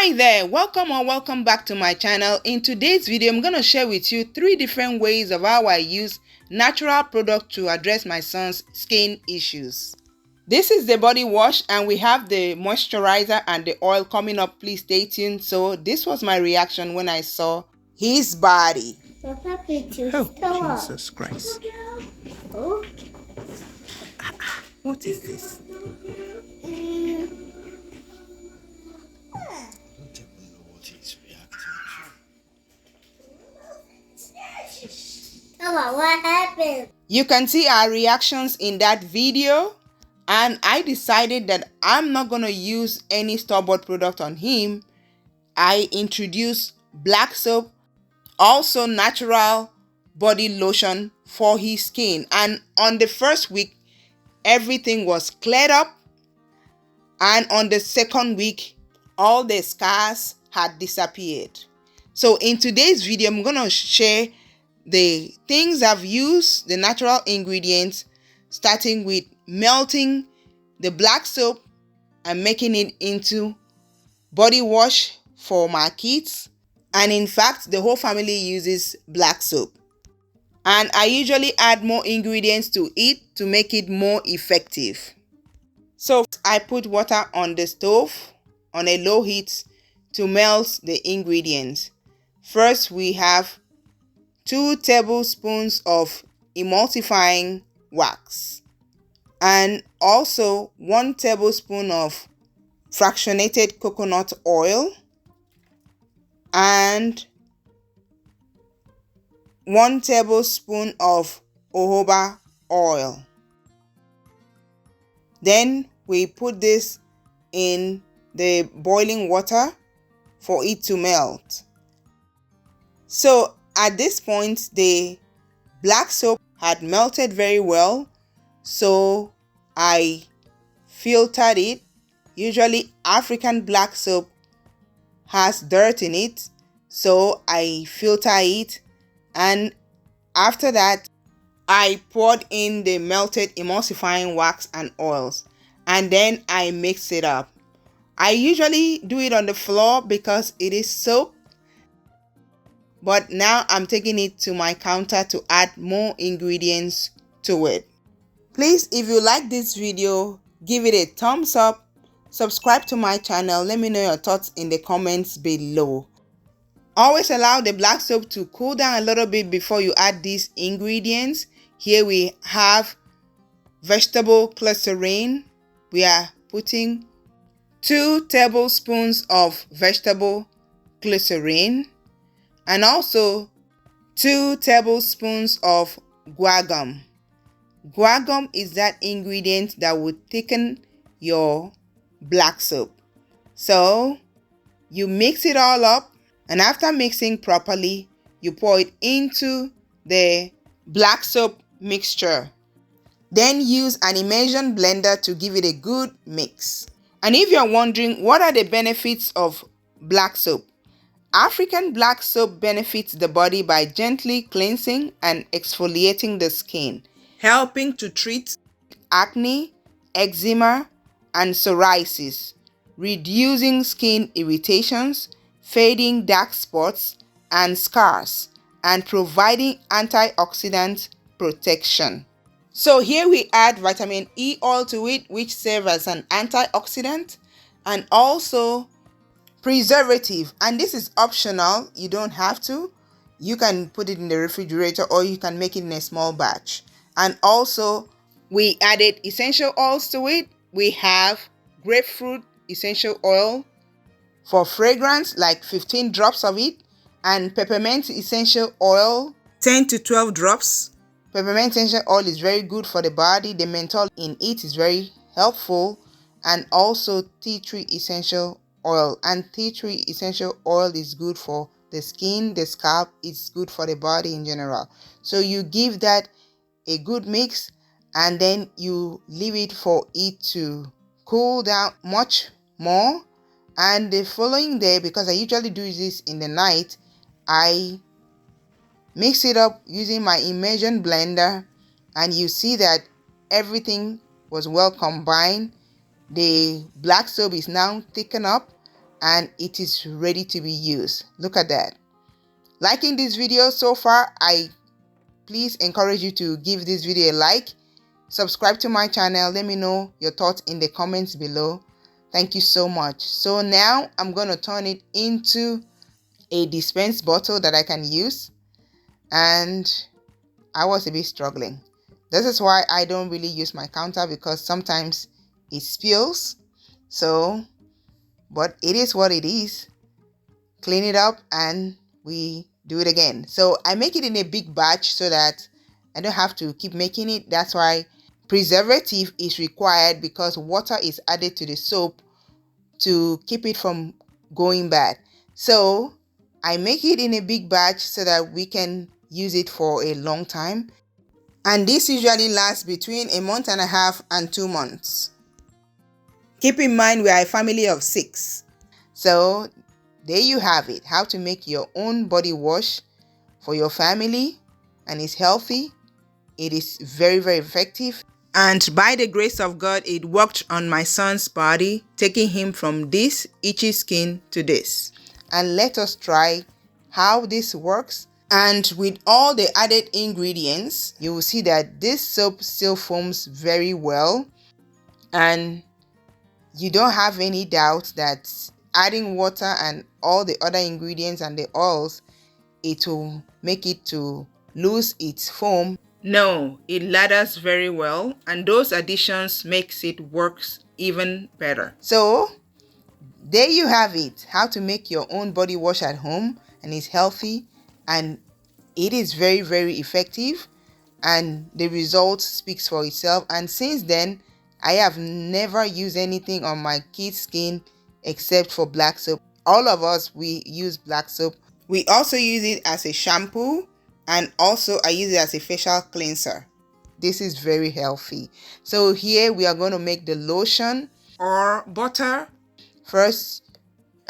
Hi there, welcome or welcome back to my channel. In today's video, I'm going to share with you 3 different ways of how I use natural product to address my son's skin issues. This is the body wash and we have the moisturizer and the oil coming up. Please stay tuned. So this was my reaction when I saw his body. Oh, Jesus Christ. Oh. What is this? What happened? You can see our reactions in that video, and I decided that I'm not going to use any store-bought product on him. I introduced black soap, also natural body lotion for his skin, and on the first week everything was cleared up, and on the second week all the scars had disappeared. So in today's video, I'm going to share the things I've used, the natural ingredients, starting with melting the black soap and making it into body wash for my kids. And in fact, the whole family uses black soap. And I usually add more ingredients to it to make it more effective. So I put water on the stove on a low heat to melt the ingredients. First, we have 2 tablespoons of emulsifying wax and also 1 tablespoon of fractionated coconut oil and 1 tablespoon of jojoba oil. Then we put this in the boiling water for it to melt. So at this point, the black soap had melted very well, so I filtered it. Usually African black soap has dirt in it, so I filter it, and after that I poured in the melted emulsifying wax and oils, and then I mix it up. I usually do it on the floor because it is soap, but now I'm taking it to my counter to add more ingredients to it. Please, if you like this video, give it a thumbs up, subscribe to my channel, let me know your thoughts in the comments below. Always allow the black soap to cool down a little bit before you add these ingredients. Here we have vegetable glycerin. We are putting 2 tablespoons of vegetable glycerin and also 2 tablespoons of guar gum. Guar gum is that ingredient that would thicken your black soap. So you mix it all up, and after mixing properly, you pour it into the black soap mixture. Then use an immersion blender to give it a good mix. And if you're wondering what are the benefits of black soap, African black soap benefits the body by gently cleansing and exfoliating the skin, helping to treat acne, eczema, and psoriasis, reducing skin irritations, fading dark spots and scars, and providing antioxidant protection. So here we add vitamin E oil to it, which serves as an antioxidant and also preservative, and this is optional. You don't have to. You can put it in the refrigerator or you can make it in a small batch. And also we added essential oils to it. We have grapefruit essential oil for fragrance, like 15 drops of it, and peppermint essential oil, 10 to 12 drops. Peppermint essential oil is very good for the body. The menthol in it is very helpful, and also tea tree essential oil. And tea tree essential oil is good for the skin, the scalp. It's good for the body in general. So you give that a good mix, and then you leave it for it to cool down much more. And the following day, because I usually do this in the night, I mix it up using my immersion blender, and you see that everything was well combined. The black soap is now thickened up, and it is ready to be used. Look at that. Liking this video so far, I please encourage you to give this video a like. Subscribe to my channel. Let me know your thoughts in the comments below. Thank you so much. So now I'm going to turn it into a dispense bottle that I can use. And I was a bit struggling. This is why I don't really use my counter, because sometimes it spills. So, but it is what it is. Clean it up and we do it again. So I make it in a big batch so that I don't have to keep making it. That's why preservative is required, because water is added to the soap to keep it from going bad. So I make it in a big batch so that we can use it for a long time. And this usually lasts between a month and a half and 2 months. Keep in mind we are a family of 6. So there you have it, how to make your own body wash for your family, and it's healthy. It is very, very effective. And by the grace of God, it worked on my son's body, taking him from this itchy skin to this. And let us try how this works. And with all the added ingredients, you will see that this soap still foams very well. And you don't have any doubt that adding water and all the other ingredients and the oils, it will make it to lose its foam. No, it lathers very well, and those additions makes it works even better. So there you have it, how to make your own body wash at home, and it's healthy and it is very, very effective, and the result speaks for itself. And since then, I have never used anything on my kids' skin except for black soap. All of us, we use black soap. We also use it as a shampoo, and also I use it as a facial cleanser. This is very healthy. So here we are going to make the lotion or butter. First,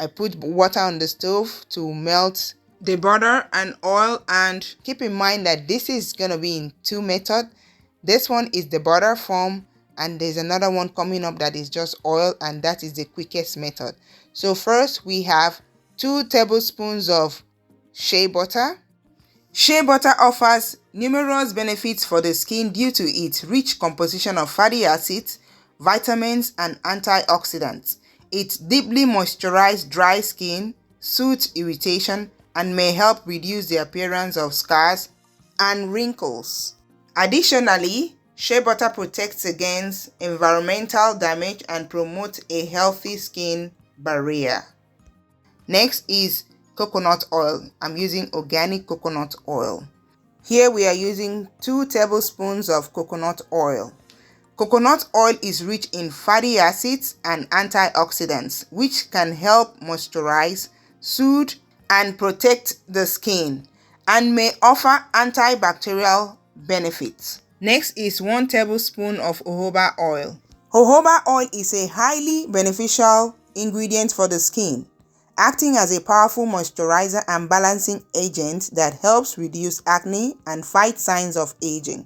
I put water on the stove to melt the butter and oil, and keep in mind that this is going to be in 2 methods. This one is the butter form, and there's another one coming up that is just oil, and that is the quickest method. So first we have 2 tablespoons of shea butter. Shea butter offers numerous benefits for the skin due to its rich composition of fatty acids, vitamins, and antioxidants. It deeply moisturizes dry skin, soothes irritation, and may help reduce the appearance of scars and wrinkles. Additionally, shea butter protects against environmental damage and promotes a healthy skin barrier. Next is coconut oil. I'm using organic coconut oil. Here we are using 2 tablespoons of coconut oil. Coconut oil is rich in fatty acids and antioxidants, which can help moisturize, soothe, and protect the skin, and may offer antibacterial benefits. Next is 1 tablespoon of jojoba oil. Jojoba oil is a highly beneficial ingredient for the skin, acting as a powerful moisturizer and balancing agent that helps reduce acne and fight signs of aging.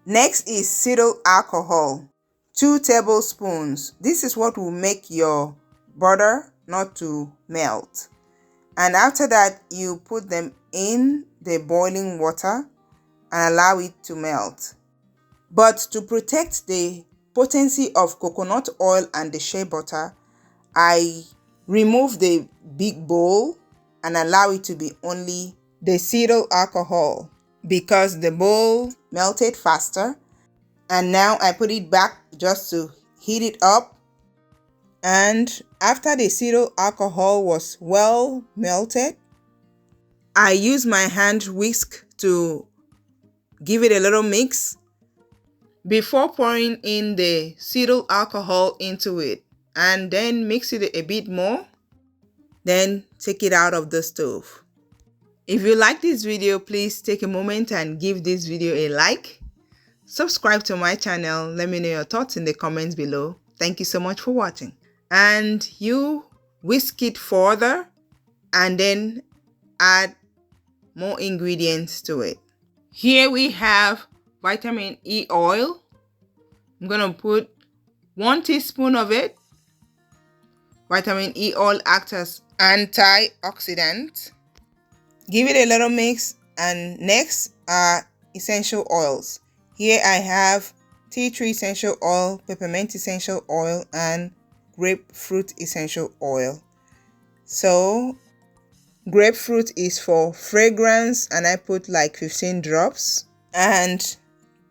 Next is cetyl alcohol, 2 tablespoons. This is what will make your butter not to melt. And after that, you put them in the boiling water and allow it to melt. But to protect the potency of coconut oil and the shea butter, I remove the big bowl and allow it to be only the cetyl alcohol, because the bowl melted faster. And now I put it back just to heat it up. And after the cetyl alcohol was well melted, I use my hand whisk to give it a little mix before pouring in the cetyl alcohol into it, and then mix it a bit more. Then take it out of the stove. If you like this video, please take a moment and give this video a like. Subscribe to my channel. Let me know your thoughts in the comments below. Thank you so much for watching. And you whisk it further and then add more ingredients to it. Here we have vitamin E oil. I'm going to put 1 teaspoon of it. Vitamin E oil acts as antioxidant. Give it a little mix, and next are essential oils. Here I have tea tree essential oil, peppermint essential oil, and grapefruit essential oil. So grapefruit is for fragrance, and I put like 15 drops. And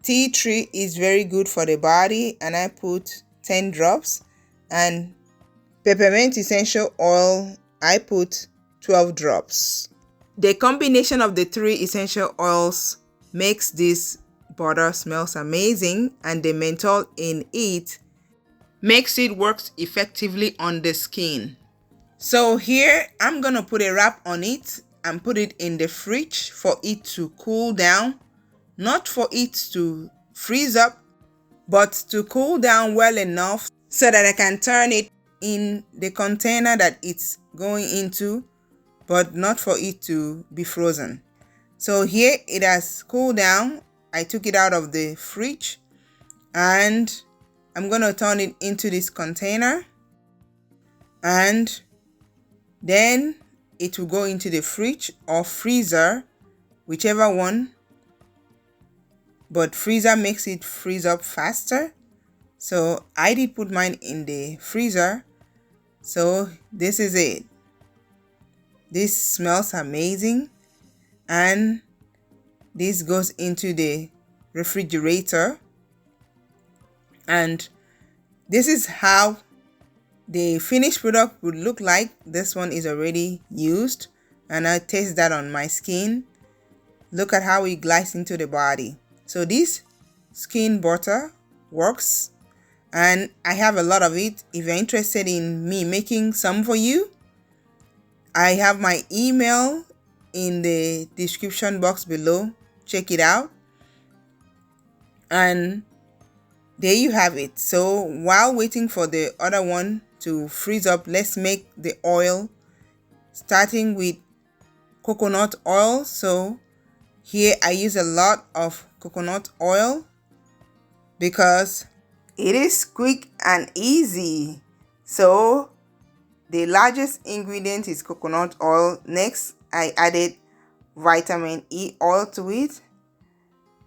tea tree is very good for the body, and I put 10 drops. And peppermint essential oil, I put 12 drops. The combination of the three essential oils makes this butter smells amazing, and the menthol in it makes it work effectively on the skin. So here I'm gonna put a wrap on it and put it in the fridge for it to cool down, not for it to freeze up, but to cool down well enough so that I can turn it in the container that it's going into, but not for it to be frozen. So here it has cooled down. I took it out of the fridge, and I'm gonna turn it into this container, and then it will go into the fridge or freezer, whichever one, but freezer makes it freeze up faster. So I did put mine in the freezer. So this is it. This smells amazing, and this goes into the refrigerator, and this is how the finished product would look like. This one is already used, and I taste that on my skin. Look at how it glides into the body. So this skin butter works, and I have a lot of it. If you're interested in me making some for you, I have my email in the description box below. Check it out. And there you have it. So while waiting for the other one to freeze up, let's make the oil, starting with coconut oil. So here I use a lot of coconut oil because it is quick and easy. So the largest ingredient is coconut oil. Next, I added vitamin E oil to it.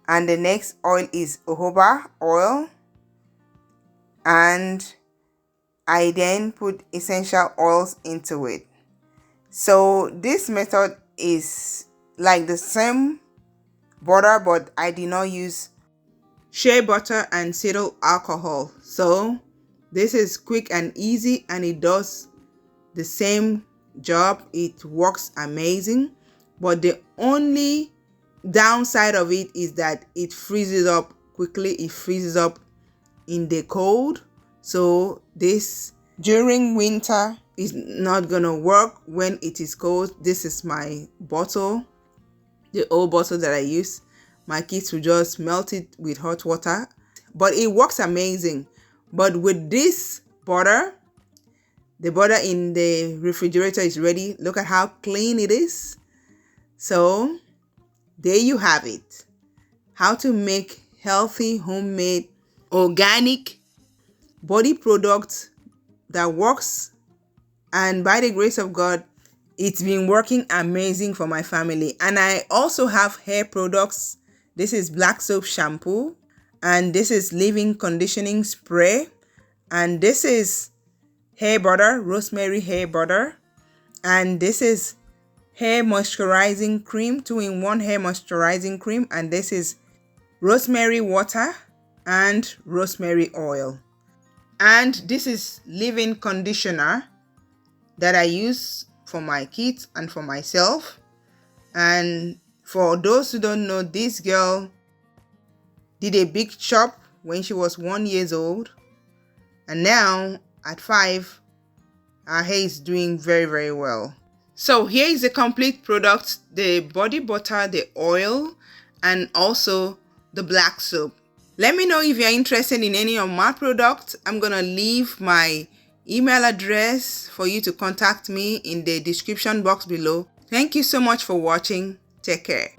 And the next oil is jojoba oil. And I then put essential oils into it. So this method is like the same butter, but I did not use shea butter and cetyl alcohol. So this is quick and easy, and it does the same job. It works amazing, but the only downside of it is that it freezes up quickly. It freezes up in the cold. So this during winter is not gonna work when it is cold. This is my bottle, the old bottle that I use. My kids will just melt it with hot water, but it works amazing. But with this butter, the butter in the refrigerator is ready. Look at how clean it is. So there you have it. How to make healthy, homemade, organic body products that works. And by the grace of God, it's been working amazing for my family. And I also have hair products. This is black soap shampoo, and this is leave-in conditioning spray, and this is hair butter, rosemary hair butter, and this is hair moisturizing cream, 2-in-1 hair moisturizing cream, and this is rosemary water and rosemary oil. And this is leave-in conditioner that I use for my kids and for myself. And for those who don't know, this girl did a big chop when she was 1 year old, and now at 5, her hair is doing very, very well. So here is the complete product: the body butter, the oil, and also the black soap. Let me know if you're interested in any of my products. I'm gonna leave my email address for you to contact me in the description box below. Thank you so much for watching. Take care.